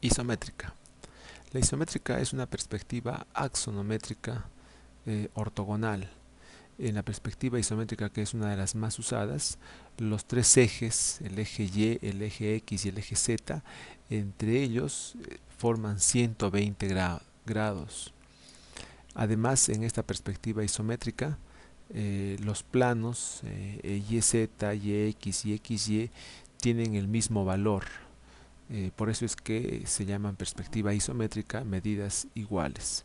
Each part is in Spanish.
Isométrica. La isométrica es una perspectiva axonométrica ortogonal. En la perspectiva isométrica, que es una de las más usadas, los tres ejes, el eje Y, el eje X y el eje Z, entre ellos forman 120 grados. Además, en esta perspectiva isométrica, los planos YZ, YX y XY tienen el mismo valor. Por eso es que se llaman perspectiva isométrica, medidas iguales.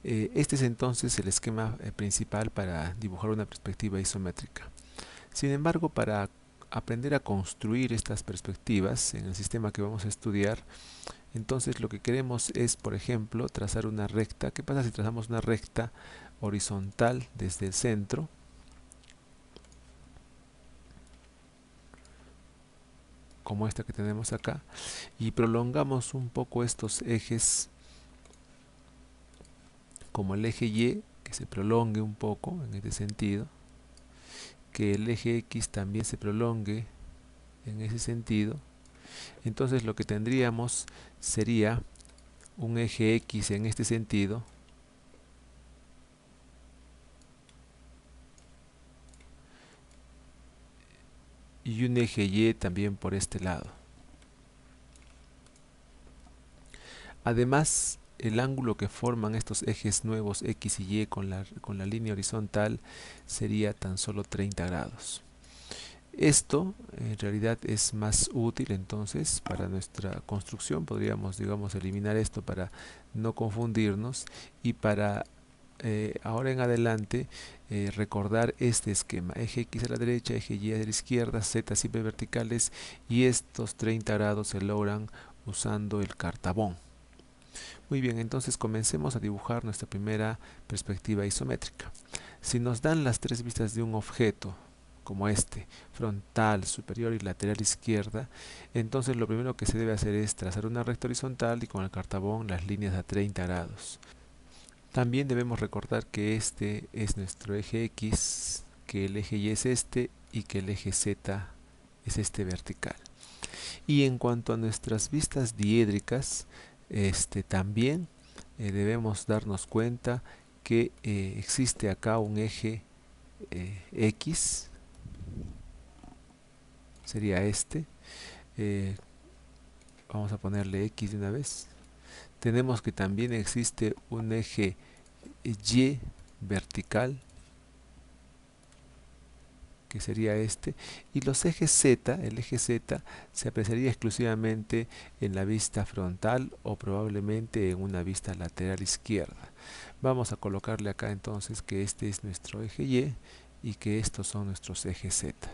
Este es entonces el esquema principal para dibujar una perspectiva isométrica. Sin embargo, para aprender a construir estas perspectivas en el sistema que vamos a estudiar, entonces lo que queremos es, por ejemplo, trazar una recta. ¿Qué pasa si trazamos una recta horizontal desde el centro, como esta que tenemos acá, y prolongamos un poco estos ejes, como el eje Y, que se prolongue un poco en este sentido, que el eje X también se prolongue en ese sentido? Entonces lo que tendríamos sería un eje X en este sentido y un eje Y también por este lado. Además, el ángulo que forman estos ejes nuevos X y Y con la línea horizontal sería tan solo 30 grados. Esto en realidad es más útil entonces para nuestra construcción. Podríamos, digamos, eliminar esto para no confundirnos y para ahora en adelante recordar este esquema: eje X a la derecha, eje Y a la izquierda, Z siempre verticales, y estos 30 grados se logran usando el cartabón. Muy bien, entonces comencemos a dibujar nuestra primera perspectiva isométrica. Si nos dan las tres vistas de un objeto, como este, frontal, superior y lateral izquierda, entonces lo primero que se debe hacer es trazar una recta horizontal y con el cartabón las líneas a 30 grados. También debemos recordar que este es nuestro eje X, que el eje Y es este y que el eje Z es este vertical. Y en cuanto a nuestras vistas diédricas, también debemos darnos cuenta que existe acá un eje X, sería este. eh, Vamos a ponerle X de una vez. Tenemos que también existe un eje Y vertical, que sería este, y los ejes Z, el eje Z se apreciaría exclusivamente en la vista frontal o probablemente en una vista lateral izquierda. Vamos a colocarle acá entonces que este es nuestro eje y que estos son nuestros ejes Z.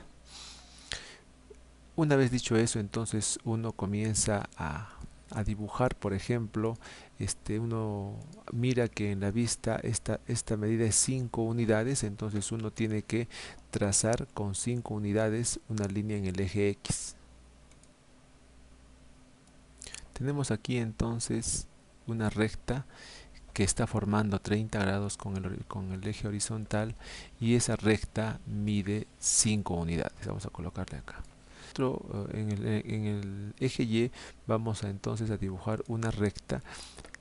Una vez dicho eso, entonces uno comienza a dibujar. Por ejemplo, uno mira que en la vista esta medida es 5 unidades, entonces uno tiene que trazar con 5 unidades una línea en el eje X. Tenemos aquí entonces una recta que está formando 30 grados con el eje horizontal, y esa recta mide 5 unidades. Vamos a colocarle acá. En el eje Y vamos entonces a dibujar una recta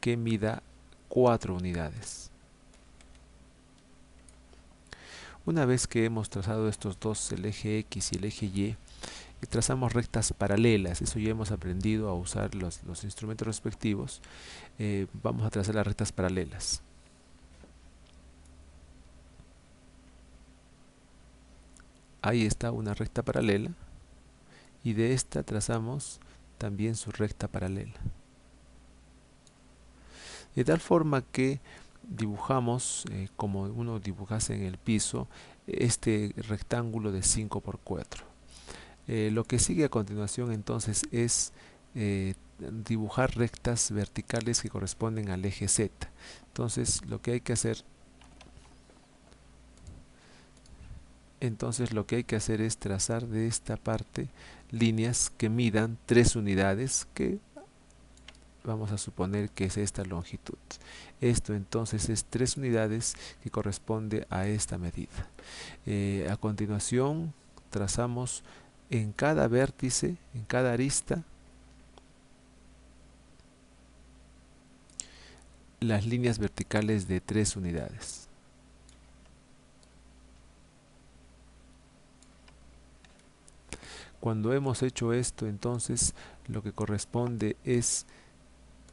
que mida 4 unidades. Una vez que hemos trazado estos dos, el eje X y el eje Y, trazamos rectas paralelas. Eso ya hemos aprendido a usar los instrumentos respectivos. Vamos a trazar las rectas paralelas. Ahí está una recta paralela, y de esta trazamos también su recta paralela. De tal forma que dibujamos, como uno dibujase en el piso, este rectángulo de 5 por 4. Lo que sigue a continuación entonces es dibujar rectas verticales que corresponden al eje Z. Entonces lo que hay que hacer es trazar de esta parte líneas que midan 3 unidades, que vamos a suponer que es esta longitud. Esto entonces es 3 unidades, que corresponde a esta medida. A continuación trazamos en cada vértice, en cada arista, las líneas verticales de 3 unidades. Cuando hemos hecho esto, entonces lo que corresponde es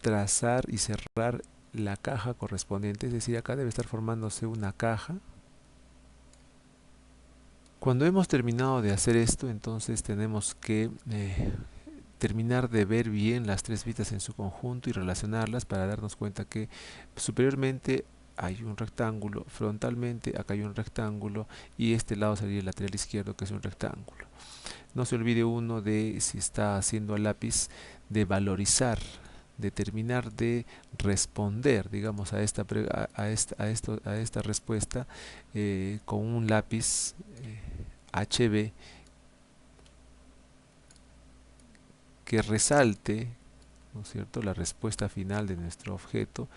trazar y cerrar la caja correspondiente, es decir, acá debe estar formándose una caja. Cuando hemos terminado de hacer esto, entonces tenemos que terminar de ver bien las tres vistas en su conjunto y relacionarlas para darnos cuenta que superiormente hay un rectángulo, frontalmente acá hay un rectángulo y este lado sería el lateral izquierdo, que es un rectángulo. No se olvide uno de, si está haciendo a lápiz, de valorizar, de terminar de responder, digamos, a esta respuesta con un lápiz HB que resalte, ¿no es cierto?, la respuesta final de nuestro objeto,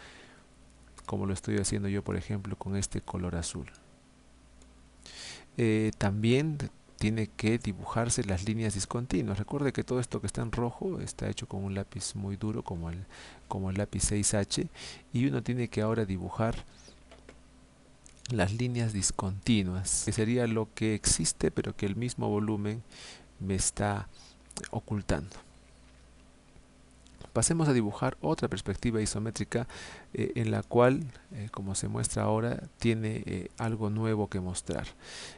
como lo estoy haciendo yo, por ejemplo, con este color azul. También tiene que dibujarse las líneas discontinuas. Recuerde que todo esto que está en rojo está hecho con un lápiz muy duro como el lápiz 6H, y uno tiene que ahora dibujar las líneas discontinuas, que sería lo que existe pero que el mismo volumen me está ocultando. Pasemos a dibujar otra perspectiva isométrica en la cual, como se muestra ahora, tiene algo nuevo que mostrar.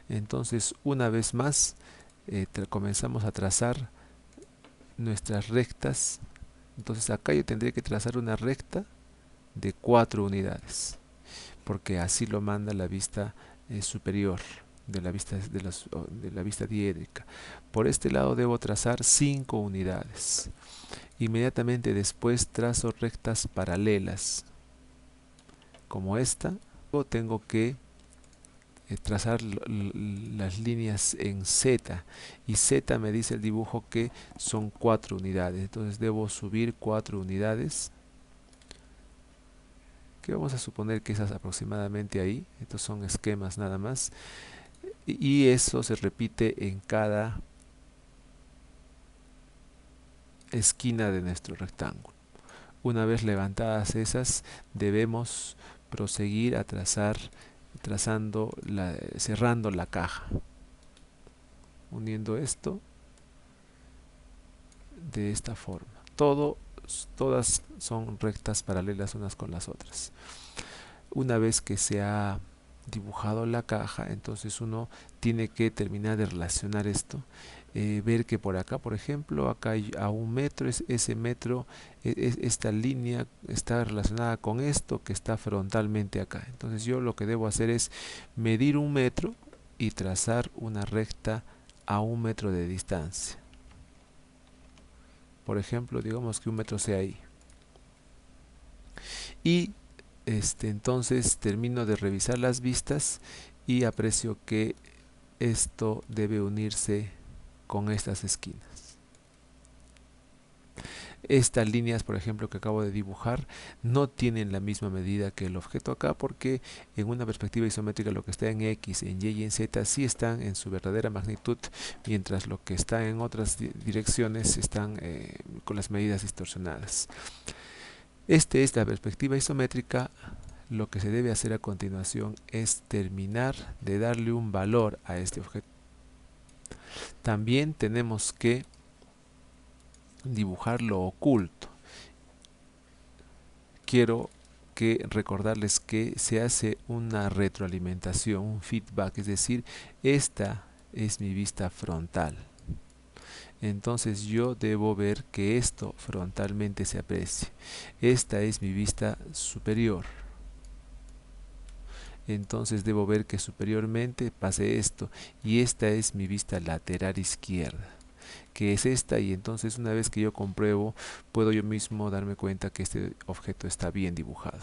Entonces, una vez más, comenzamos a trazar nuestras rectas. Entonces acá yo tendría que trazar una recta de 4 unidades, porque así lo manda la vista superior de la vista, de la vista diédrica. Por este lado debo trazar 5 unidades. Inmediatamente después trazo rectas paralelas como esta. Luego tengo que trazar las líneas en Z, y Z me dice el dibujo que son 4 unidades, entonces debo subir 4 unidades, que vamos a suponer que esas aproximadamente ahí. Estos son esquemas nada más, y eso se repite en cada esquina de nuestro rectángulo. Una vez levantadas esas, debemos proseguir a cerrando la caja, uniendo esto de esta forma. Todas son rectas paralelas unas con las otras. Una vez que se ha dibujado la caja, entonces uno tiene que terminar de relacionar esto, ver que por acá, por ejemplo, acá hay a 1 metro, ese metro, esta línea está relacionada con esto que está frontalmente acá. Entonces yo lo que debo hacer es medir 1 metro y trazar una recta a 1 metro de distancia. Por ejemplo, digamos que 1 metro sea ahí. Y entonces termino de revisar las vistas y aprecio que esto debe unirse con estas esquinas. Estas líneas, por ejemplo, que acabo de dibujar, no tienen la misma medida que el objeto acá, porque en una perspectiva isométrica lo que está en X, en Y y en Z sí están en su verdadera magnitud, mientras lo que está en otras direcciones están con las medidas distorsionadas. Esta es la perspectiva isométrica. Lo que se debe hacer a continuación es terminar de darle un valor a este objeto. También tenemos que dibujar lo oculto. Quiero recordarles que se hace una retroalimentación, un feedback, es decir, esta es mi vista frontal. Entonces yo debo ver que esto frontalmente se aprecie. Esta es mi vista superior. Entonces debo ver que superiormente pase esto, y esta es mi vista lateral izquierda, que es esta, y entonces una vez que yo compruebo, puedo yo mismo darme cuenta que este objeto está bien dibujado.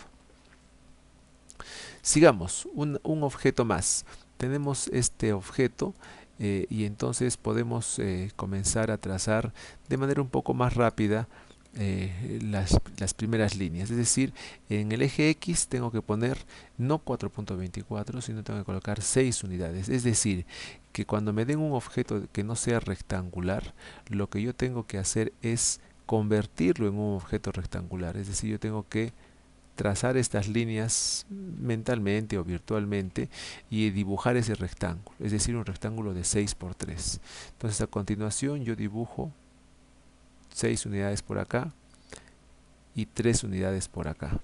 Sigamos, un objeto más. Tenemos este objeto y entonces podemos comenzar a trazar de manera un poco más rápida las primeras líneas. Es decir, en el eje X tengo que poner no 4.24, sino tengo que colocar 6 unidades. Es decir, que cuando me den un objeto que no sea rectangular, lo que yo tengo que hacer es convertirlo en un objeto rectangular. Es decir, yo tengo que trazar estas líneas mentalmente o virtualmente y dibujar ese rectángulo, es decir, un rectángulo de 6 por 3. Entonces a continuación yo dibujo 6 unidades por acá y 3 unidades por acá.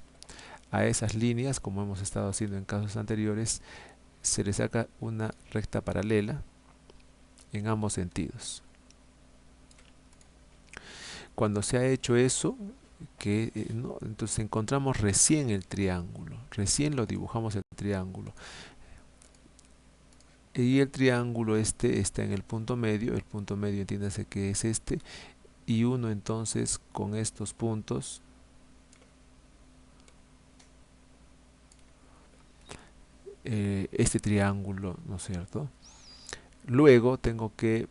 A esas líneas, como hemos estado haciendo en casos anteriores, se le saca una recta paralela en ambos sentidos. Cuando se ha hecho eso, no, entonces encontramos recién el triángulo, recién lo dibujamos el triángulo. Y el triángulo este está en el punto medio entiéndase que es este, y uno entonces con estos puntos este triángulo, ¿no es cierto? Luego tengo que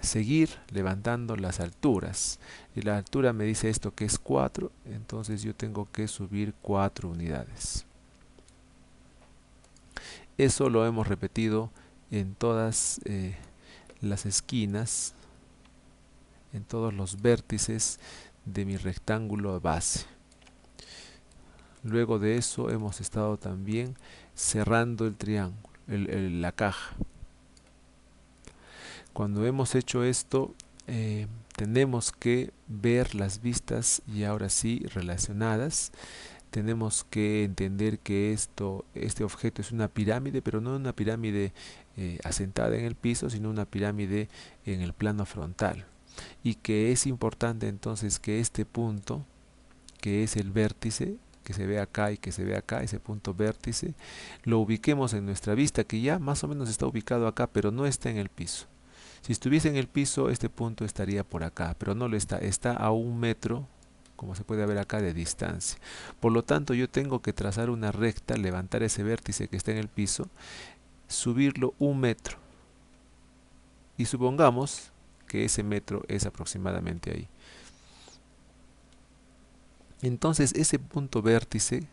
seguir levantando las alturas. Y la altura me dice esto que es 4, entonces yo tengo que subir 4 unidades. Eso lo hemos repetido en todas las esquinas, en todos los vértices de mi rectángulo base. Luego de eso hemos estado también cerrando el triángulo, la caja. Cuando hemos hecho esto, tenemos que ver las vistas y ahora sí relacionadas. Tenemos que entender que este objeto es una pirámide, pero no una pirámide asentada en el piso, sino una pirámide en el plano frontal. Y que es importante entonces que este punto, que es el vértice, que se ve acá y que se ve acá, ese punto vértice, lo ubiquemos en nuestra vista, que ya más o menos está ubicado acá, pero no está en el piso. Si estuviese en el piso, este punto estaría por acá, pero no lo está, está a 1 metro, como se puede ver acá, de distancia. Por lo tanto, yo tengo que trazar una recta, levantar ese vértice que está en el piso, subirlo 1 metro. Y supongamos que ese metro es aproximadamente ahí. Entonces, ese punto vértice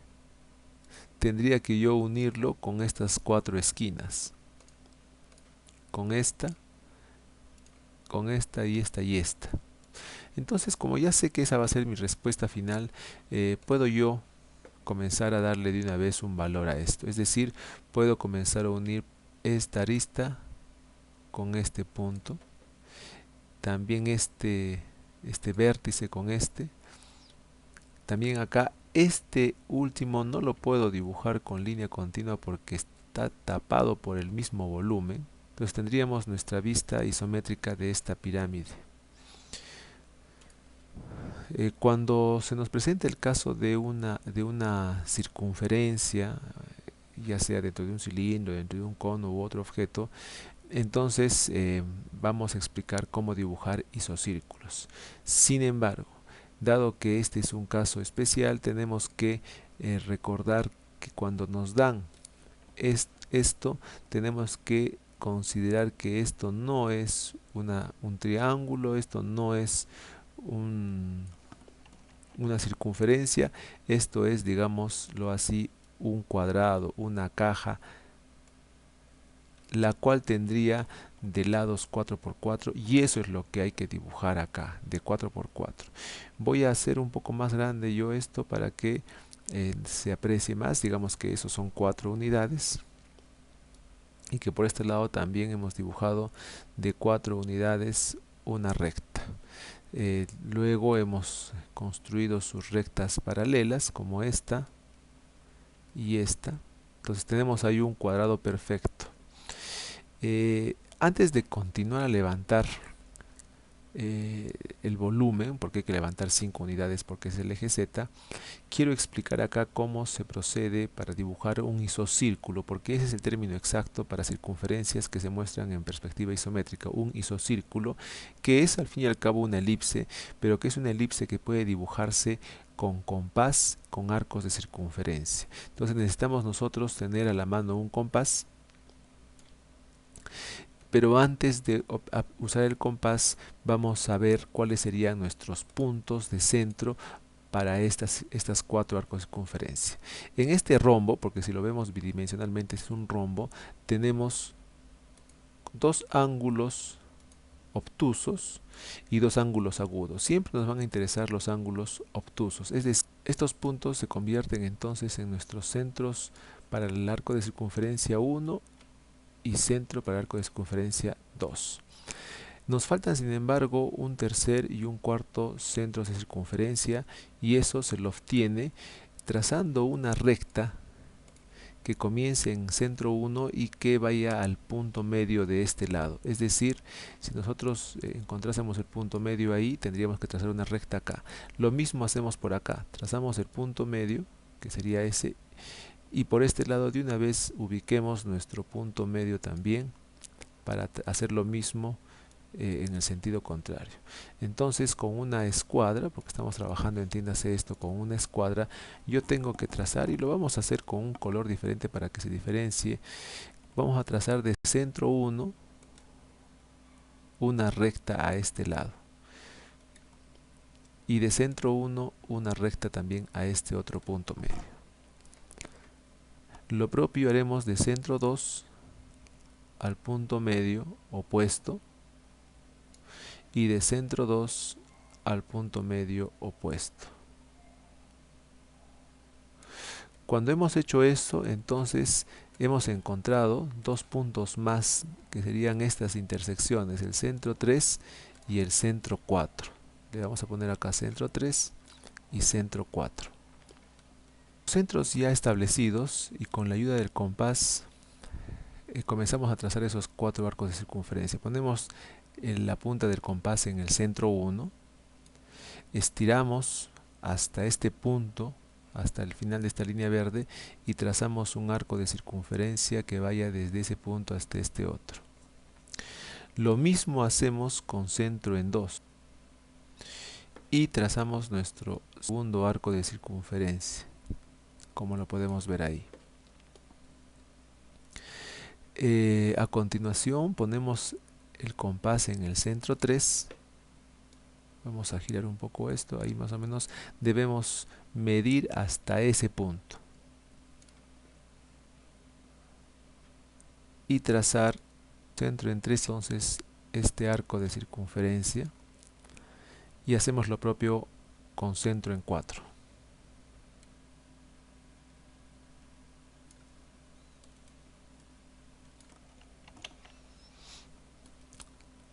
tendría que yo unirlo con estas 4 esquinas. Con esta y esta y esta. Entonces, como ya sé que esa va a ser mi respuesta final, puedo yo comenzar a darle de una vez un valor a esto. Es decir, puedo comenzar a unir esta arista con este punto, también este vértice con este. También acá este último no lo puedo dibujar con línea continua porque está tapado por el mismo volumen. Entonces tendríamos nuestra vista isométrica de esta pirámide. Cuando se nos presenta el caso de una circunferencia, ya sea dentro de un cilindro, dentro de un cono u otro objeto, entonces vamos a explicar cómo dibujar isocírculos. Sin embargo, dado que este es un caso especial, tenemos que recordar que cuando nos dan esto, tenemos que considerar que esto no es un triángulo, esto no es una circunferencia, esto es, digámoslo así, un cuadrado, una caja, la cual tendría de lados 4x4, y eso es lo que hay que dibujar acá, de 4x4. Voy a hacer un poco más grande yo esto para que se aprecie más. Digamos que esos son 4 unidades y que por este lado también hemos dibujado de 4 unidades una recta. Luego hemos construido sus rectas paralelas como esta y esta. Entonces tenemos ahí un cuadrado perfecto. Antes de continuar a levantar el volumen, porque hay que levantar 5 unidades porque es el eje Z, quiero explicar acá cómo se procede para dibujar un isocírculo, porque ese es el término exacto para circunferencias que se muestran en perspectiva isométrica. Un isocírculo, que es al fin y al cabo una elipse, pero que es una elipse que puede dibujarse con compás, con arcos de circunferencia. Entonces necesitamos nosotros tener a la mano un compás, pero antes de usar el compás vamos a ver cuáles serían nuestros puntos de centro para estas 4 arcos de circunferencia. En este rombo, porque si lo vemos bidimensionalmente es un rombo, tenemos 2 ángulos obtusos y dos ángulos agudos. Siempre nos van a interesar los ángulos obtusos. Es decir, estos puntos se convierten entonces en nuestros centros para el arco de circunferencia 1 y centro para el arco de circunferencia 2. Nos faltan sin embargo un tercer y un cuarto centros de circunferencia, y eso se lo obtiene trazando una recta que comience en centro 1 y que vaya al punto medio de este lado. Es decir, si nosotros encontrásemos el punto medio ahí, tendríamos que trazar una recta acá. Lo mismo hacemos por acá. Trazamos el punto medio, que sería ese, y por este lado de una vez ubiquemos nuestro punto medio también para hacer lo mismo en el sentido contrario. Entonces, con una escuadra, porque estamos trabajando, entiéndase esto, con una escuadra, yo tengo que trazar, y lo vamos a hacer con un color diferente para que se diferencie. Vamos a trazar de centro 1 una recta a este lado, y de centro 1 una recta también a este otro punto medio. Lo propio haremos de centro 2 al punto medio opuesto, y de centro 2 al punto medio opuesto. Cuando hemos hecho esto, entonces hemos encontrado dos puntos más, que serían estas intersecciones, el centro 3 y el centro 4. Le vamos a poner acá centro 3 y centro 4. Centros ya establecidos, y con la ayuda del compás comenzamos a trazar esos 4 arcos de circunferencia. Ponemos la punta del compás en el centro 1, estiramos hasta este punto, hasta el final de esta línea verde, y trazamos un arco de circunferencia que vaya desde ese punto hasta este otro. Lo mismo hacemos con centro en 2, y trazamos nuestro segundo arco de circunferencia, como lo podemos ver ahí. A continuación ponemos el compás en el centro 3. Vamos a girar un poco esto, ahí más o menos debemos medir hasta ese punto y trazar centro en 3, entonces este arco de circunferencia, y hacemos lo propio con centro en 4.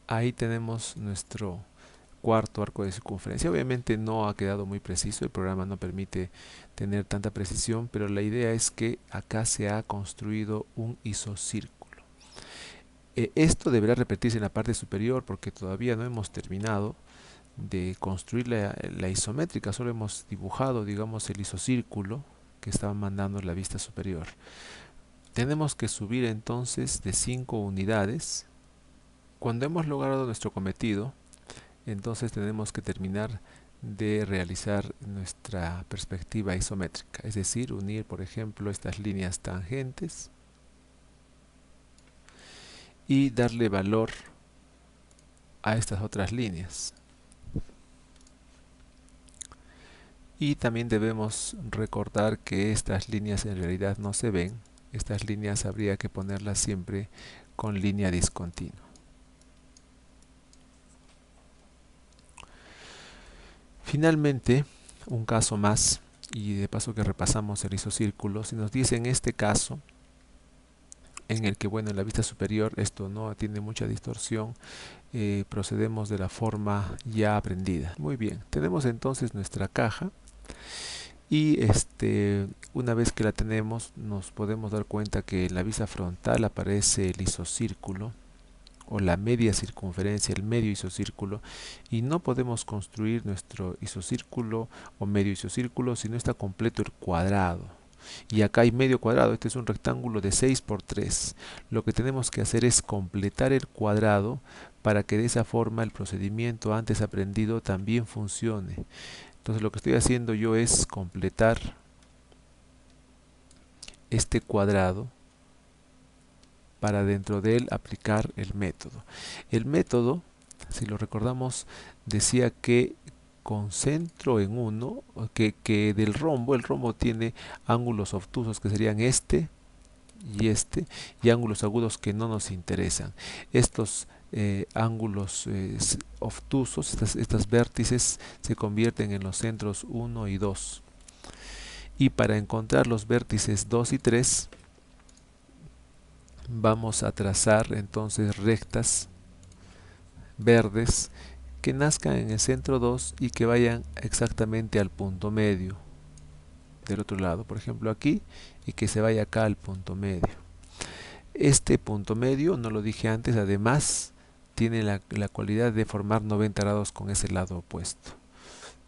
Ahí tenemos nuestro cuarto arco de circunferencia. Obviamente no ha quedado muy preciso, el programa no permite tener tanta precisión, pero la idea es que acá se ha construido un isocírculo. Esto deberá repetirse en la parte superior, porque todavía no hemos terminado de construir la isométrica, solo hemos dibujado, digamos, el isocírculo que estaba mandando la vista superior. Tenemos que subir entonces de 5 unidades. Cuando hemos logrado nuestro cometido, entonces tenemos que terminar de realizar nuestra perspectiva isométrica, es decir, unir, por ejemplo, estas líneas tangentes y darle valor a estas otras líneas. Y también debemos recordar que estas líneas en realidad no se ven. Estas líneas habría que ponerlas siempre con línea discontinua. Finalmente, un caso más, y de paso que repasamos el isocírculo, si nos dice en este caso, en el que, bueno, en la vista superior esto no tiene mucha distorsión, procedemos de la forma ya aprendida. Muy bien, tenemos entonces nuestra caja, y una vez que la tenemos, nos podemos dar cuenta que en la vista frontal aparece el isocírculo, o la media circunferencia, el medio isocírculo, y no podemos construir nuestro isocírculo o medio isocírculo si no está completo el cuadrado. Y acá hay medio cuadrado, este es un rectángulo de 6 por 3. Lo que tenemos que hacer es completar el cuadrado para que de esa forma el procedimiento antes aprendido también funcione. Entonces lo que estoy haciendo yo es completar este cuadrado para dentro de él aplicar el método. El método, si lo recordamos, decía que con centro en 1, que del rombo, el rombo tiene ángulos obtusos que serían este, y ángulos agudos que no nos interesan. Estos ángulos obtusos, estas vértices se convierten en los centros 1 y 2. Y para encontrar los vértices 2 y 3, vamos a trazar entonces rectas verdes que nazcan en el centro 2 y que vayan exactamente al punto medio del otro lado, por ejemplo aquí, y que se vaya acá al punto medio. Este punto medio, no lo dije antes, además tiene la cualidad de formar 90 grados con ese lado opuesto.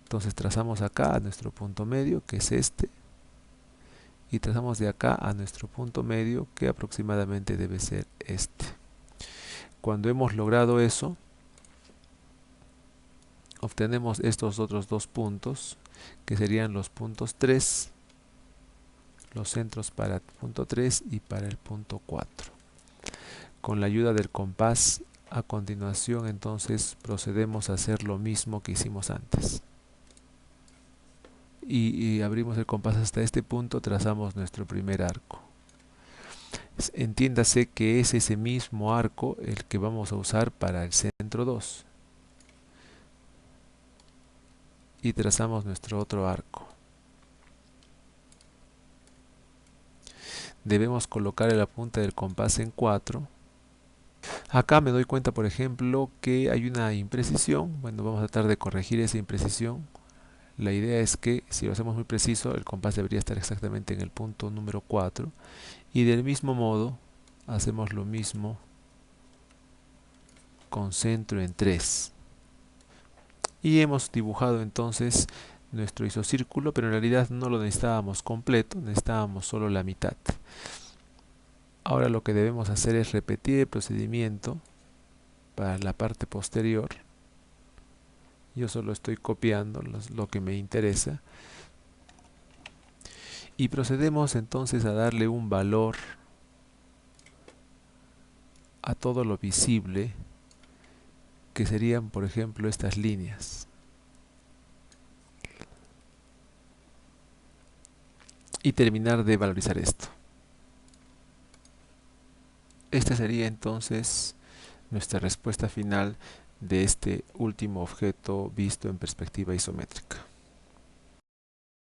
Entonces trazamos acá a nuestro punto medio, que es este, y trazamos de acá a nuestro punto medio, que aproximadamente debe ser este. Cuando hemos logrado eso, obtenemos estos otros dos puntos, que serían los puntos 3, los centros para el punto 3 y para el punto 4. Con la ayuda del compás, a continuación entonces procedemos a hacer lo mismo que hicimos antes. Y abrimos el compás hasta este punto, trazamos nuestro primer arco. Entiéndase que es ese mismo arco el que vamos a usar para el centro 2. Y trazamos nuestro otro arco. Debemos colocar la punta del compás en 4. Acá me doy cuenta, por ejemplo, que hay una imprecisión. Bueno, vamos a tratar de corregir esa imprecisión. La idea es que si lo hacemos muy preciso, el compás debería estar exactamente en el punto número 4. Y del mismo modo, hacemos lo mismo con centro en 3. Y hemos dibujado entonces nuestro isocírculo, pero en realidad no lo necesitábamos completo, necesitábamos solo la mitad. Ahora lo que debemos hacer es repetir el procedimiento para la parte posterior. Yo solo estoy copiando lo que me interesa. Y procedemos entonces a darle un valor a todo lo visible, que serían, por ejemplo, estas líneas. Y terminar de valorizar esto. Esta sería entonces nuestra respuesta final de este último objeto visto en perspectiva isométrica.